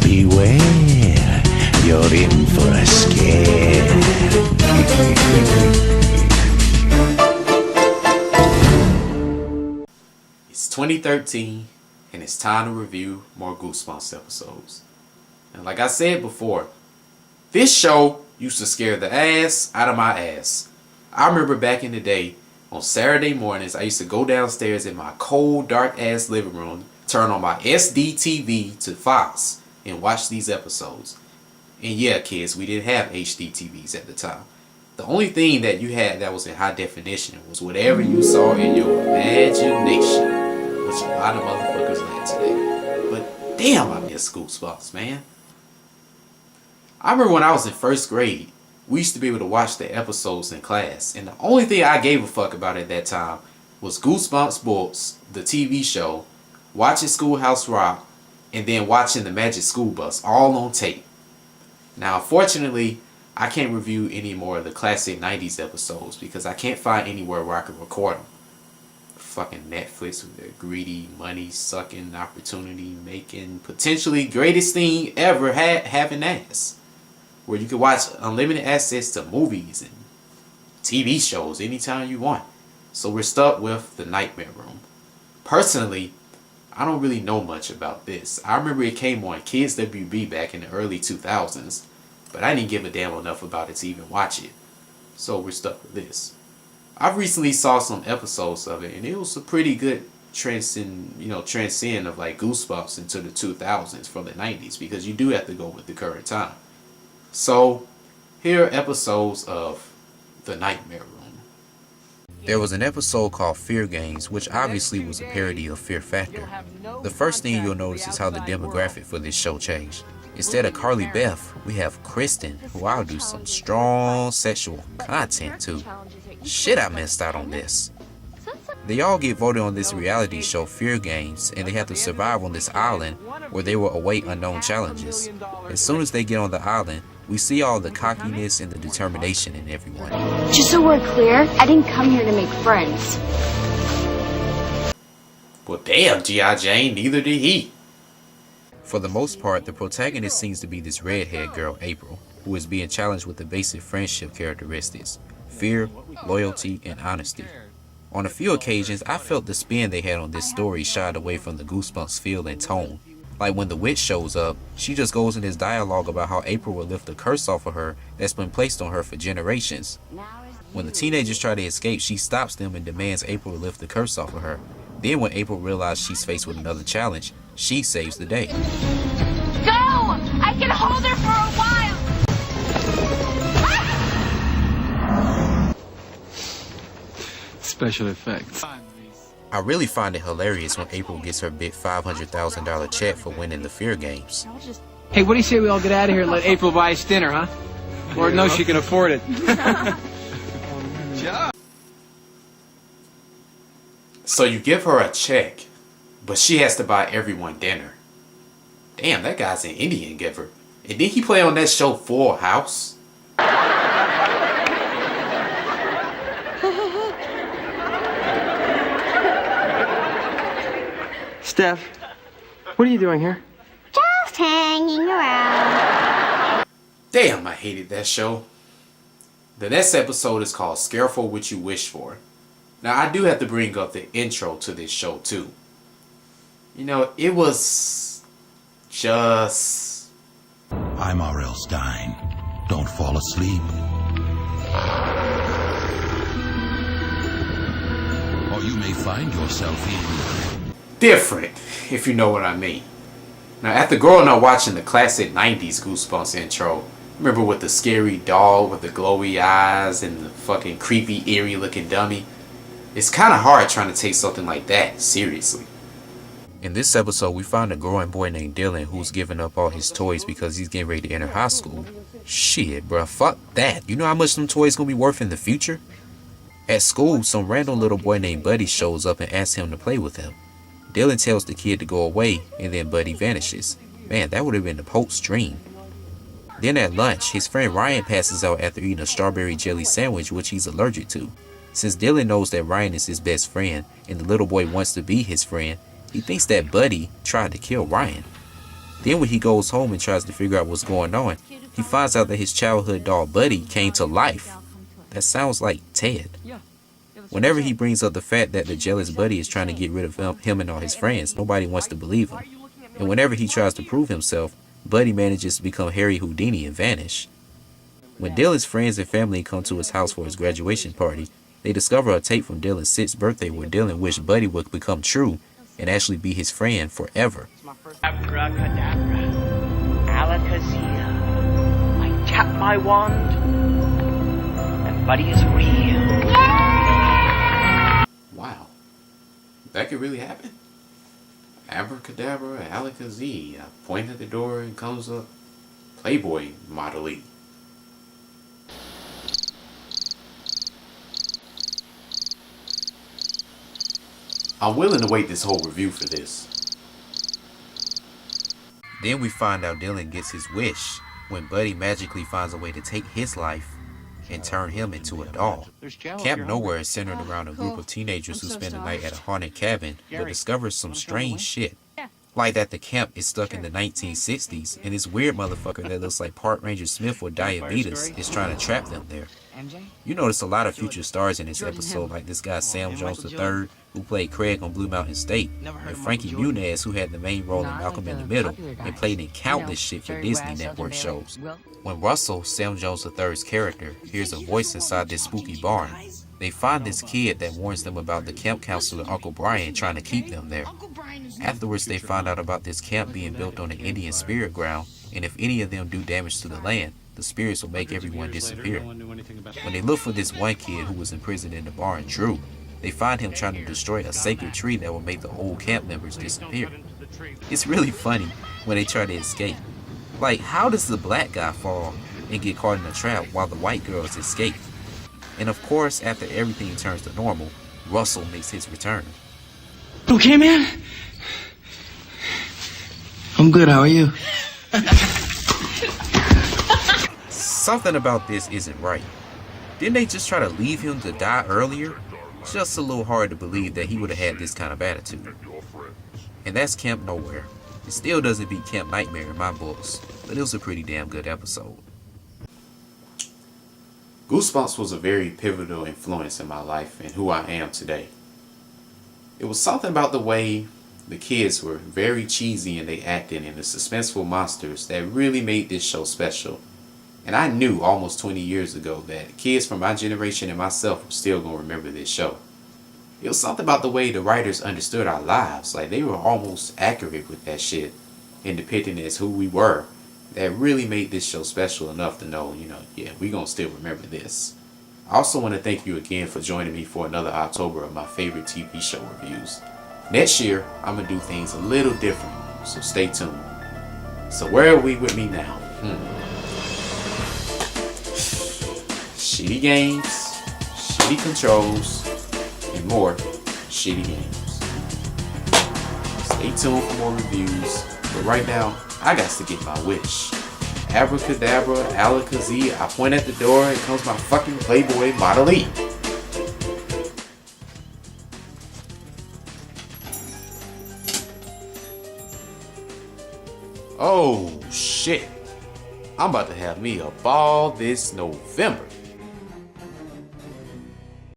Beware, you're in for a scare. It's 2013, and it's time to review more Goosebumps episodes. And like I said before, this show used to scare the ass out of my ass. I remember back in the day, on Saturday mornings, I used to go downstairs in my cold, dark ass living room, turn on my SD TV to Fox, and watch these episodes. And yeah, kids, we didn't have HD TVs at the time. The only thing that you had that was in high definition was whatever you saw in your imagination, which a lot of motherfuckers had today. But damn, I miss Goosebumps, man. I remember when I was in first grade, we used to be able to watch the episodes in class, and the only thing I gave a fuck about at that time was Goosebumps books, the TV show, watching Schoolhouse Rock, and then watching the Magic School Bus, all on tape. Now, unfortunately, I can't review any more of the classic 90s episodes because I can't find anywhere where I can record them. Fucking Netflix with their greedy, money-sucking, opportunity-making, potentially greatest thing ever having ass. Where you can watch unlimited access to movies and TV shows anytime you want. So we're stuck with the Nightmare Room. Personally, I don't really know much about this. I remember it came on Kids WB back in the early 2000s, but I didn't give a damn enough about it to even watch it. So we're stuck with this. I recently saw some episodes of it, and it was a pretty good transcend of like Goosebumps into the 2000s from the 90s, because you do have to go with the current time. So here are episodes of The Nightmare Room. There was an episode called Fear Games, which obviously was a parody of Fear Factor. The first thing you'll notice is how the demographic for this show changed. Instead of Carly Beth, we have Kristen, who I'll do some strong sexual content to. Shit, I missed out on this. They all get voted on this reality show Fear Games, and they have to survive on this island where they will await unknown challenges. As soon as they get on the island, we see all the cockiness and the determination in everyone. Just so we're clear, I didn't come here to make friends. Well, damn, G.I. Jane, neither did he. For the most part, the protagonist seems to be this redhead girl, April, who is being challenged with the basic friendship characteristics: fear, loyalty, and honesty. On a few occasions, I felt the spin they had on this story shied away from the Goosebumps feel and tone. Like when the witch shows up, she just goes in this dialogue about how April will lift the curse off of her that's been placed on her for generations. When the teenagers try to escape, she stops them and demands April to lift the curse off of her. Then when April realizes she's faced with another challenge, she saves the day. Go! I can hold her for a while! Special effects. I really find it hilarious when April gets her big $500,000 check for winning the Fear Games. Hey, what do you say we all get out of here and let April buy us dinner, huh? Lord knows she can afford it. So you give her a check, but she has to buy everyone dinner. Damn, that guy's an Indian giver. And did he play on that show Full House? Steph, what are you doing here? Just hanging around. Damn, I hated that show. The next episode is called Scareful What You Wish For. Now, I do have to bring up the intro to this show, too. You know, it was just... I'm R.L. Stein. Don't fall asleep. Or You may find yourself in different, if you know what I mean. Now, after growing up watching the classic 90s Goosebumps intro, remember with the scary dog with the glowy eyes and the fucking creepy, eerie looking dummy? It's kind of hard trying to take something like that seriously. In this episode, we find a growing boy named Dylan who's giving up all his toys because he's getting ready to enter high school. Shit, bruh, fuck that. You know how much them toys gonna be worth in the future? At school, some random little boy named Buddy shows up and asks him to play with him. Dylan tells the kid to go away, and then Buddy vanishes. Man, that would have been the Pope's dream. Then at lunch, his friend Ryan passes out after eating a strawberry jelly sandwich which he's allergic to. Since Dylan knows that Ryan is his best friend, and the little boy wants to be his friend, he thinks that Buddy tried to kill Ryan. Then when he goes home and tries to figure out what's going on, he finds out that his childhood doll Buddy came to life. That sounds like Ted. Whenever he brings up the fact that the jealous Buddy is trying to get rid of him and all his friends, nobody wants to believe him. And whenever he tries to prove himself, Buddy manages to become Harry Houdini and vanish. When Dylan's friends and family come to his house for his graduation party, they discover a tape from Dylan's 6th birthday where Dylan wished Buddy would become true and actually be his friend forever. Abracadabra, alakazia. I tap my wand, and Buddy is real. Wow, that could really happen? Abracadabra, alakazia. I point at the door and comes up Playboy Model-y. I'm willing to wait this whole review for this. Then we find out Dylan gets his wish when Buddy magically finds a way to take his life and turn him into a doll. Camp Nowhere is centered around a group of teenagers who spend the night at a haunted cabin but discover some strange shit. Like that the camp is stuck in the 1960s and this weird motherfucker that looks like Park Ranger Smith with diabetes is trying to trap them there. You notice a lot of future stars in this episode, like this guy Sam Jones III, who played Craig on Blue Mountain State, and Frankie Muniz, who had the main role in Malcolm in the Middle, and played in countless shit for Disney Network shows. When Russell, Sam Jones III's character, hears a voice inside this spooky barn, they find this kid that warns them about the camp counselor Uncle Brian trying to keep them there. Afterwards, they find out about this camp being built on an Indian spirit ground, and if any of them do damage to the land, the spirits will make everyone disappear. When they look for this one kid who was imprisoned in the barn, Drew, they find him trying to destroy a sacred tree that will make the old camp members disappear. It's really funny when they try to escape. Like, how does the black guy fall and get caught in a trap while the white girls escape? And of course, after everything turns to normal, Russell makes his return. Okay, man? I'm good, how are you? Something about this isn't right. Didn't they just try to leave him to die earlier? Just a little hard to believe that he would have had this kind of attitude. And that's Camp Nowhere. It still doesn't beat Camp Nightmare in my books, but it was a pretty damn good episode. Goosebumps was a very pivotal influence in my life and who I am today. It was something about the way the kids were very cheesy and they acted and the suspenseful monsters that really made this show special. And I knew almost 20 years ago that kids from my generation and myself were still going to remember this show. It was something about the way the writers understood our lives. Like, they were almost accurate with that shit and depicting it as who we were. That really made this show special enough to know, yeah, we're going to still remember this. I also want to thank you again for joining me for another October of my favorite TV show reviews. Next year, I'm going to do things a little different, so stay tuned. So where are we with me now? Shitty games, shitty controls, and more shitty games. Stay tuned for more reviews, but right now, I got to get my wish. Abracadabra, alakazia, I point at the door, and comes my fucking Playboy Model-y. Oh shit, I'm about to have me a ball this November.